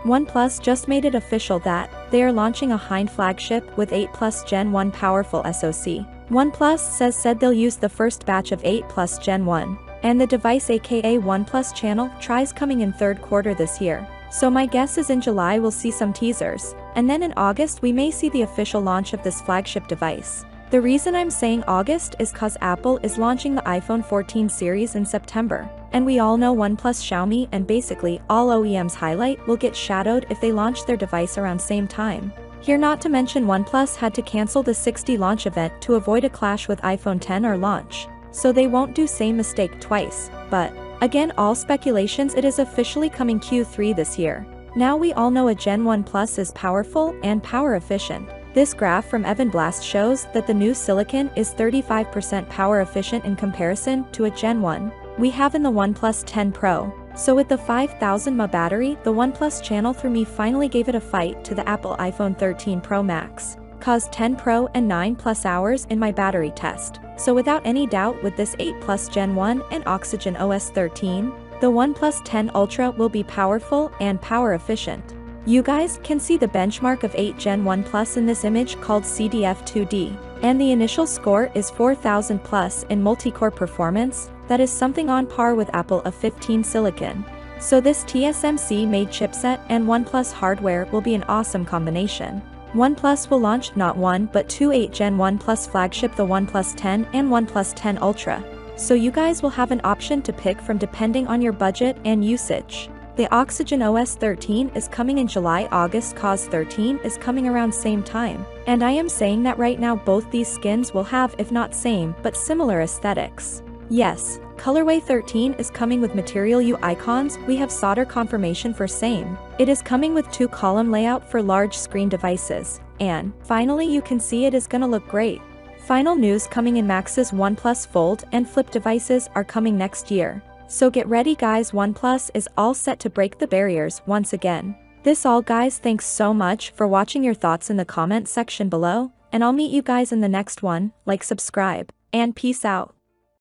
OnePlus just made it official that they are launching a high-end flagship with 8 Plus Gen 1 powerful SoC. OnePlus said they'll use the first batch of 8 Plus Gen 1, and the device aka OnePlus channel tries coming in third quarter this year. So my guess is in July we'll see some teasers, and then in August we may see the official launch of this flagship device. The reason I'm saying August is cause Apple is launching the iPhone 14 series in September, and we all know OnePlus, Xiaomi, and basically all OEMs highlight will get shadowed if they launch their device around same time. Here, not to mention OnePlus had to cancel the 6D launch event to avoid a clash with iPhone 10 or launch, so they won't do same mistake twice, but again, all speculations, it is officially coming Q3 this year. Now we all know a Gen 1 Plus is powerful and power efficient. This graph from Evan Blast shows that the new silicon is 35% power efficient in comparison to a Gen 1 we have in the OnePlus 10 Pro. So with the 5000 mAh battery, the OnePlus channel through me finally gave it a fight to the Apple iPhone 13 Pro Max. Caused 10 Pro and 9 plus hours in my battery test. So without any doubt, with this 8 Plus Gen 1 and Oxygen OS 13, the OnePlus 10 Ultra will be powerful and power efficient. You guys can see the benchmark of 8 Gen 1 Plus in this image called CDF2D, and the initial score is 4000 plus in multi-core performance. That is something on par with Apple A15 silicon. So this TSMC made chipset and OnePlus hardware will be an awesome combination. OnePlus will launch not one but two 8 Gen 1 Plus flagship, the OnePlus 10 and OnePlus 10 Ultra. So you guys will have an option to pick from depending on your budget and usage. The Oxygen OS 13 is coming in July, August cause 13 is coming around same time. And I am saying that right now both these skins will have, if not same, but similar aesthetics. Yes, colorway 13 is coming with Material U icons, we have solder confirmation for same. It is coming with 2-column layout for large screen devices, and finally you can see it is gonna look great. Final news coming in: Max's OnePlus Fold and Flip devices are coming next year. So get ready guys, OnePlus is all set to break the barriers once again. This all guys, thanks so much for watching. Your thoughts in the comment section below, and I'll meet you guys in the next one. Like, subscribe, and peace out.